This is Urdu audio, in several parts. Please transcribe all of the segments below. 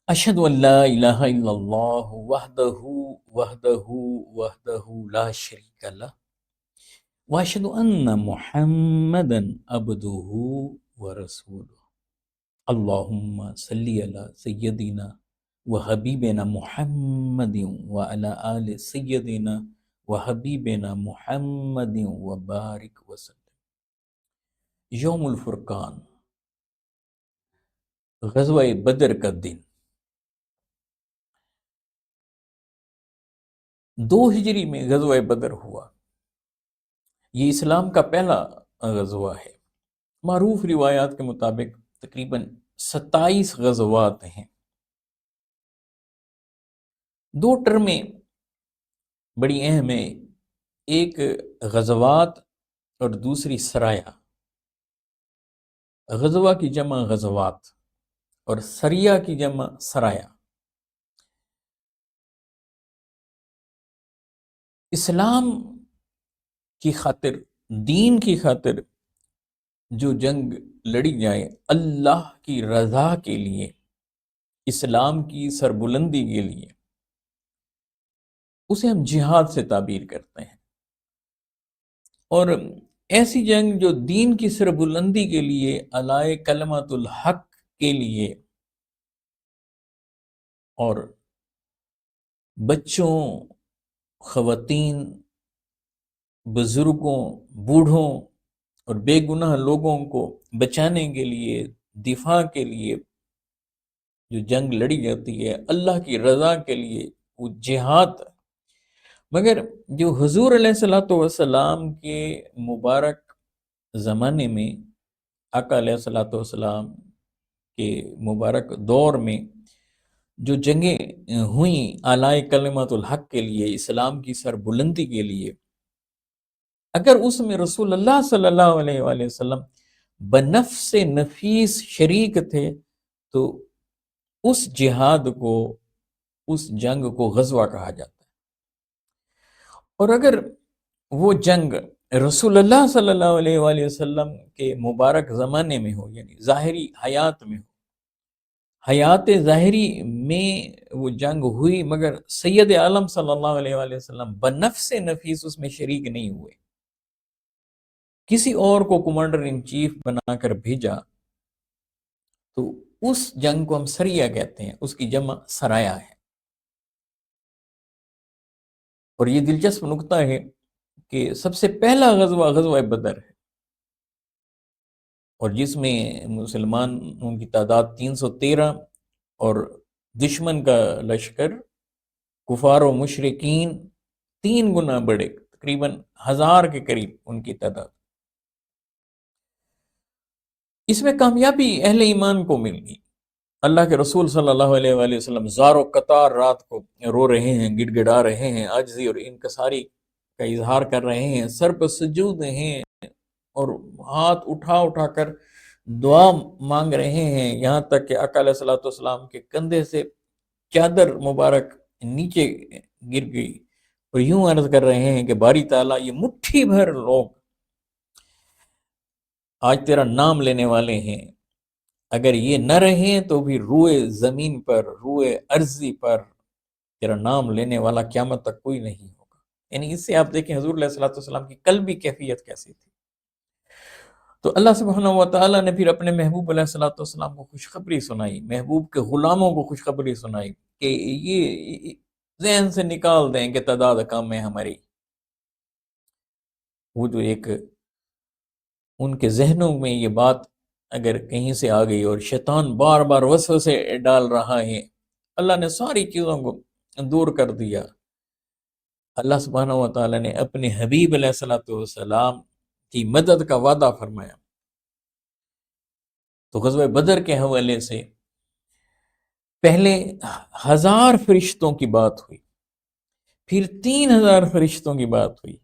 اشہد ان لا الہ الا اللہ وحدہ لا شریک لہ واشہد ان محمدا عبدہ ورسولہ اللہم صلی علی سیدنا وحبیبنا محمد وعلی آل سیدنا وحبیبنا محمد وبارک وسلم۔ یوم الفرقان، غزوہ بدر کا دن 2 ہجری میں غزوہ بدر ہوا۔ یہ اسلام کا پہلا غزوہ ہے۔ معروف روایات کے مطابق تقریباً 27 غزوات ہیں۔ 2 ٹرمیں بڑی اہم ہیں، ایک غزوات اور دوسری سرایہ۔ غزوہ کی جمع غزوات اور سریہ کی جمع سرایہ۔ اسلام کی خاطر، دین کی خاطر جو جنگ لڑی جائے اللہ کی رضا کے لیے، اسلام کی سربلندی کے لیے، اسے ہم جہاد سے تعبیر کرتے ہیں۔ اور ایسی جنگ جو دین کی سربلندی کے لیے، اعلاء کلمۃ الحق کے لیے، اور بچوں، خواتین، بزرگوں، بوڑھوں اور بے گناہ لوگوں کو بچانے کے لیے، دفاع کے لیے جو جنگ لڑی جاتی ہے اللہ کی رضا کے لیے، وہ جہاد۔ مگر جو حضور علیہ الصلوۃ والسلام کے مبارک زمانے میں، آقا علیہ الصلوۃ والسلام کے مبارک دور میں جو جنگیں ہوئیں اعلاء کلمۃ الحق کے لیے، اسلام کی سربلندی کے لیے، اگر اس میں رسول اللہ صلی اللہ علیہ وآلہ وسلم بنفس نفیس شریک تھے تو اس جہاد کو، اس جنگ کو غزوہ کہا جاتا ہے۔ اور اگر وہ جنگ رسول اللہ صلی اللہ علیہ وآلہ وسلم کے مبارک زمانے میں ہو، یعنی ظاہری حیات میں ہو، حیات ظاہری میں وہ جنگ ہوئی، مگر سید عالم صلی اللہ علیہ وآلہ وسلم بنفس نفیس اس میں شریک نہیں ہوئے، کسی اور کو کمانڈر ان چیف بنا کر بھیجا، تو اس جنگ کو ہم سریہ کہتے ہیں، اس کی جمع سرایہ ہے۔ اور یہ دلچسپ نکتہ ہے کہ سب سے پہلا غزوہ غزوہ بدر ہے، اور جس میں مسلمانوں کی تعداد 313 اور دشمن کا لشکر کفار و مشرکین 3 گنا بڑے، تقریباً 1000 کے قریب ان کی تعداد۔ اس میں کامیابی اہل ایمان کو مل گئی۔ اللہ کے رسول صلی اللہ علیہ وآلہ وسلم زار و قطار رات کو رو رہے ہیں، گڑ گڑا رہے ہیں، عاجزی اور انکساری کا اظہار کر رہے ہیں، سر پر سجود ہیں اور ہاتھ اٹھا اٹھا کر دعا مانگ رہے ہیں، یہاں تک کہ آقا علیہ الصلوۃ والسلام کے کندھے سے چادر مبارک نیچے گر گئی، اور یوں عرض کر رہے ہیں کہ باری تعالیٰ، یہ مٹھی بھر لوگ آج تیرا نام لینے والے ہیں، اگر یہ نہ رہیں تو بھی روئے زمین پر، روئے ارضی پر تیرا نام لینے والا قیامت تک کوئی نہیں ہوگا۔ یعنی اس سے آپ دیکھیں حضور علیہ الصلوۃ والسلام کی قلبی کیفیت کیسی تھی۔ تو اللہ سبحانہ و تعالیٰ نے پھر اپنے محبوب علیہ الصلوۃ والسلام کو خوشخبری سنائی، محبوب کے غلاموں کو خوشخبری سنائی کہ یہ ذہن سے نکال دیں کہ تعداد کم ہے ہماری۔ وہ جو ایک ان کے ذہنوں میں یہ بات اگر کہیں سے آ گئی اور شیطان بار بار وسوسے ڈال رہا ہے، اللہ نے ساری چیزوں کو دور کر دیا۔ اللہ سبحانہ و تعالیٰ نے اپنے حبیب علیہ الصلوۃ والسلام کی مدد کا وعدہ فرمایا۔ تو غزوہ بدر کے حوالے سے پہلے 1000 فرشتوں کی بات ہوئی، پھر 3000 فرشتوں کی بات ہوئی،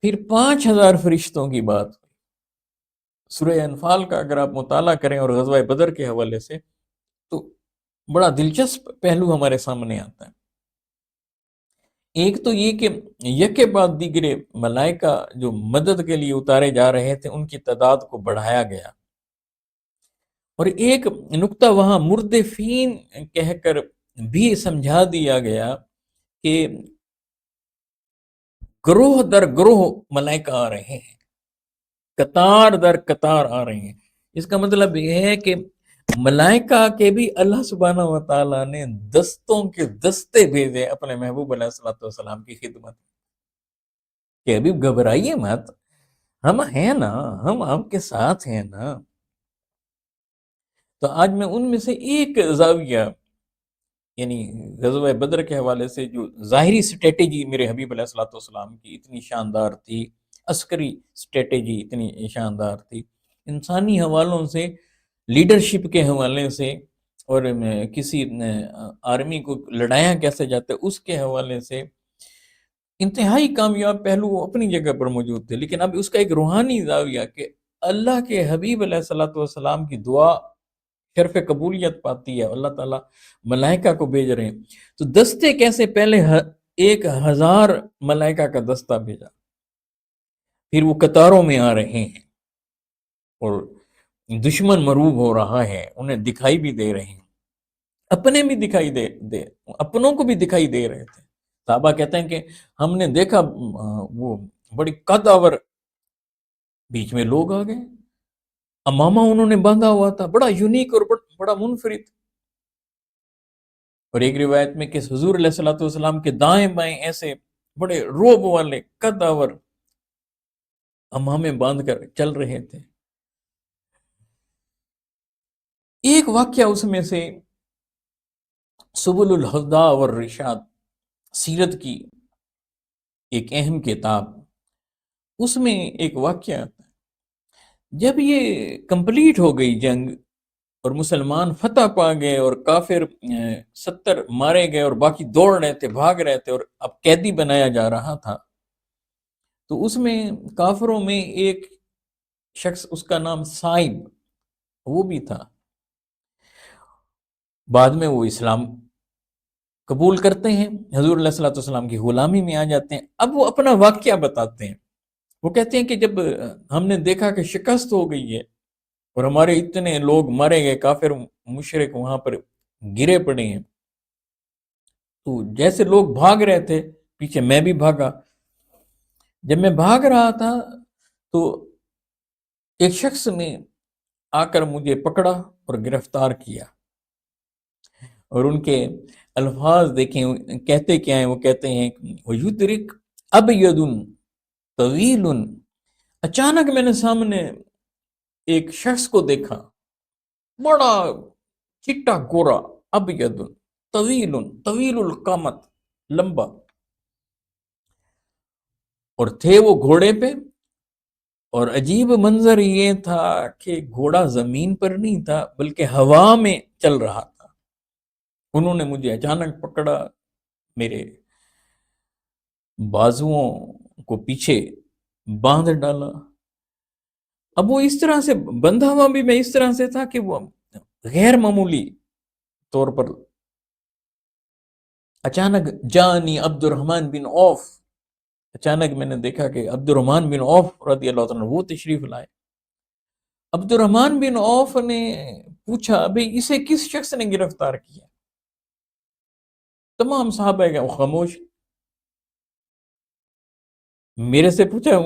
پھر 5000 فرشتوں کی بات ہوئی۔ سورہ انفال کا اگر آپ مطالعہ کریں اور غزوہ بدر کے حوالے سے، تو بڑا دلچسپ پہلو ہمارے سامنے آتا ہے۔ ایک تو یہ کہ یکے بعد دیگرے ملائکہ جو مدد کے لیے اتارے جا رہے تھے، ان کی تعداد کو بڑھایا گیا، اور ایک نقطہ وہاں مردفین کہہ کر بھی سمجھا دیا گیا کہ گروہ در گروہ ملائکہ آ رہے ہیں، قطار در قطار آ رہے ہیں۔ اس کا مطلب یہ ہے کہ ملائکہ کے بھی اللہ سبحانہ و تعالیٰ نے دستوں کے دستے بھیجے اپنے محبوب علیہ السلام کی خدمت، کہ ابھی گھبرائیے مت، ہم ہیں نا، ہم آپ کے ساتھ ہیں نا۔ تو آج میں ان میں سے ایک زاویہ، یعنی غزوہ بدر کے حوالے سے جو ظاہری اسٹریٹجی میرے حبیب علیہ السلام کی اتنی شاندار تھی، عسکری اسٹریٹجی اتنی شاندار تھی، انسانی حوالوں سے، لیڈرشپ کے حوالے سے، اور کسی آرمی کو لڑایا کیسے جاتا ہے اس کے حوالے سے انتہائی کامیاب پہلو اپنی جگہ پر موجود تھے، لیکن اب اس کا ایک روحانی زاویہ کہ اللہ کے حبیب علیہ السلام کی دعا شرف قبولیت پاتی ہے، اللہ تعالیٰ ملائکہ کو بھیج رہے ہیں۔ تو دستے کیسے، پہلے 1000 ملائکہ کا دستہ بھیجا، پھر وہ قطاروں میں آ رہے ہیں اور دشمن مروب ہو رہا ہے، انہیں دکھائی بھی دے رہے ہیں، اپنے بھی دکھائی دے اپنوں کو بھی دکھائی دے رہے تھے۔ صحابہ کہتے ہیں کہ ہم نے دیکھا وہ بڑی قدآور بیچ میں لوگ آ گئے، امامہ انہوں نے باندھا ہوا تھا، بڑا یونیک اور بڑا منفرد۔ اور ایک روایت میں کہ حضور علیہ السلام کے دائیں بائیں ایسے بڑے روب والے قدآور امامے باندھ کر چل رہے تھے۔ ایک واقعہ اس میں سے سبل الہدى والرشاد، سیرت کی ایک اہم کتاب، اس میں ایک واقعہ آتا ہے جب یہ کمپلیٹ ہو گئی جنگ اور مسلمان فتح پا گئے اور کافر 70 مارے گئے اور باقی دوڑ رہے تھے، بھاگ رہے تھے، اور اب قیدی بنایا جا رہا تھا، تو اس میں کافروں میں ایک شخص، اس کا نام صائب وہ بھی تھا۔ بعد میں وہ اسلام قبول کرتے ہیں، حضور علیہ السلام کی غلامی میں آ جاتے ہیں۔ اب وہ اپنا واقعہ بتاتے ہیں، وہ کہتے ہیں کہ جب ہم نے دیکھا کہ شکست ہو گئی ہے اور ہمارے اتنے لوگ مارے گئے، کافر مشرک وہاں پر گرے پڑے ہیں، تو جیسے لوگ بھاگ رہے تھے پیچھے میں بھی بھاگا۔ جب میں بھاگ رہا تھا تو ایک شخص نے آ کر مجھے پکڑا اور گرفتار کیا، اور ان کے الفاظ دیکھیں کہتے کیا ہیں، وہ کہتے ہیں وَيُدْرِكْ أَبْيَضٌ طَوِيلٌ، اچانک میں نے سامنے ایک شخص کو دیکھا، بڑا چٹا گورا، ابیض طویل، طویل القامت، لمبا، اور تھے وہ گھوڑے پہ، اور عجیب منظر یہ تھا کہ گھوڑا زمین پر نہیں تھا بلکہ ہوا میں چل رہا تھا۔ انہوں نے مجھے اچانک پکڑا، میرے بازوؤں کو پیچھے باندھ ڈالا۔ اب وہ اس طرح سے بندھا ہوا بھی میں اس طرح سے تھا کہ وہ غیر معمولی طور پر اچانک جانی عبد الرحمن بن عوف، اچانک میں نے دیکھا کہ عبد الرحمن بن عوف رضی اللہ عنہ وہ تشریف لائے۔ عبد الرحمن بن عوف نے پوچھا بھئی اسے کس شخص نے گرفتار کیا؟ تمام صحابہ کہ خاموش۔ میرے سے پوچھا،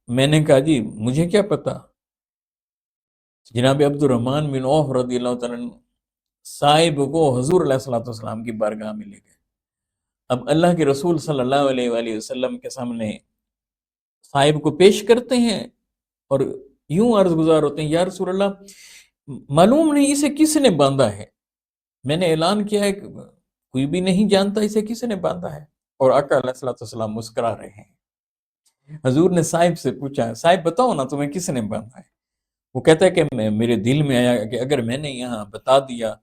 میں نے کہا جی مجھے کیا پتا۔ جناب عبد الرحمن بن عوف رضی اللہ عنہ صاحب کو حضور علیہ السلام کی بارگاہ میں لے گئے۔ اب اللہ کے رسول صلی اللہ علیہ وآلہ وسلم کے سامنے صاحب کو پیش کرتے ہیں اور یوں عرض گزار ہوتے ہیں، یا رسول اللہ معلوم نہیں اسے کس نے باندھا ہے، میں نے اعلان کیا ہے کہ کوئی بھی نہیں جانتا اسے کس نے باندھا ہے۔ اور آقا علیہ السلام مسکرا رہے ہیں۔ حضور نے صاحب سے پوچھا، صاحب بتاؤ نا تمہیں کس نے باندھا ہے؟ وہ کہتا ہے کہ میرے دل میں آیا کہ اگر میں نے یہاں بتا دیا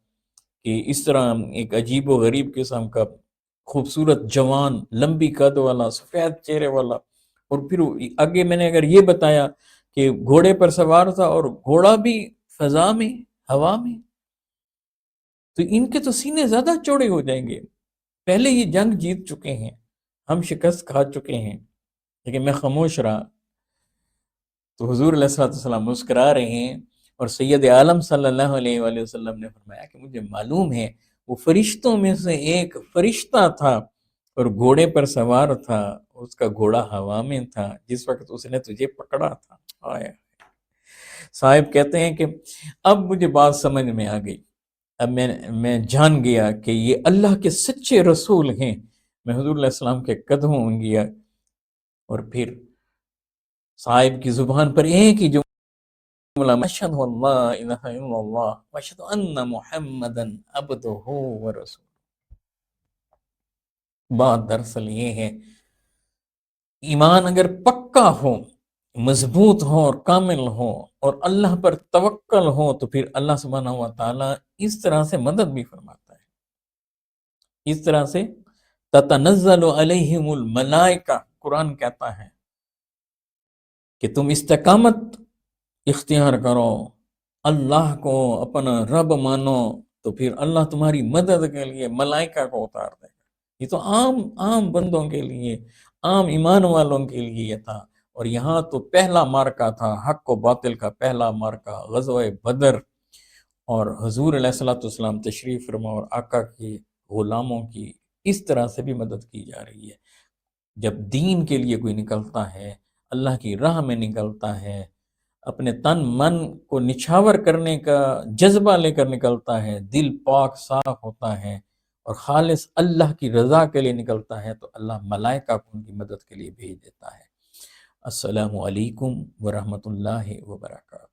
کہ اس طرح ایک عجیب و غریب قسم کا خوبصورت جوان، لمبی قد والا، سفید چہرے والا، اور پھر آگے میں نے اگر یہ بتایا کہ گھوڑے پر سوار تھا اور گھوڑا بھی فضا میں، ہوا میں، تو ان کے تو سینے زیادہ چوڑے ہو جائیں گے۔ پہلے یہ جنگ جیت چکے ہیں، ہم شکست کھا چکے ہیں، لیکن میں خاموش رہا۔ تو حضور علیہ السلام مسکرا رہے ہیں اور سید عالم صلی اللہ علیہ وآلہ وسلم نے فرمایا کہ مجھے معلوم ہے وہ فرشتوں میں سے ایک فرشتہ تھا اور گھوڑے پر سوار تھا، اس کا گھوڑا ہوا میں تھا جس وقت اس نے تجھے پکڑا تھا۔ آیا صاحب کہتے ہیں کہ اب مجھے بات سمجھ میں آ گئی، اب میں جان گیا کہ یہ اللہ کے سچے رسول ہیں۔ میں حضور علیہ السلام کے قدموں میں گیا اور پھر صاحب کی زبان پر ایک ہی جملہ، اشہد اللہ الہ الا اللہ واشہد ان محمدا عبدہ ورسولہ۔ بات دراصل یہ ہے، ایمان اگر پکا ہو، مضبوط ہو اور کامل ہو اور اللہ پر توکل ہو تو پھر اللہ سبحانہ و تعالیٰ اس طرح سے مدد بھی فرماتا ہے۔ اس طرح سے تتنزل علیہم الملائکہ، قرآن کہتا ہے کہ تم استقامت اختیار کرو، اللہ کو اپنا رب مانو تو پھر اللہ تمہاری مدد کے لیے ملائکہ کو اتار دے گا۔ یہ تو عام بندوں کے لیے، عام ایمان والوں کے لیے یہ تھا، اور یہاں تو پہلا مارکا تھا، حق و باطل کا پہلا مارکا، غزوہ بدر، اور حضور علیہ الصلوۃ والسلام تشریف فرما اور آقا کی غلاموں کی اس طرح سے بھی مدد کی جا رہی ہے۔ جب دین کے لیے کوئی نکلتا ہے، اللہ کی راہ میں نکلتا ہے، اپنے تن من کو نچھاور کرنے کا جذبہ لے کر نکلتا ہے، دل پاک صاف ہوتا ہے اور خالص اللہ کی رضا کے لیے نکلتا ہے، تو اللہ ملائکہ کو ان کی مدد کے لیے بھیج دیتا ہے۔ السلام علیکم ورحمۃ اللہ وبرکاتہ۔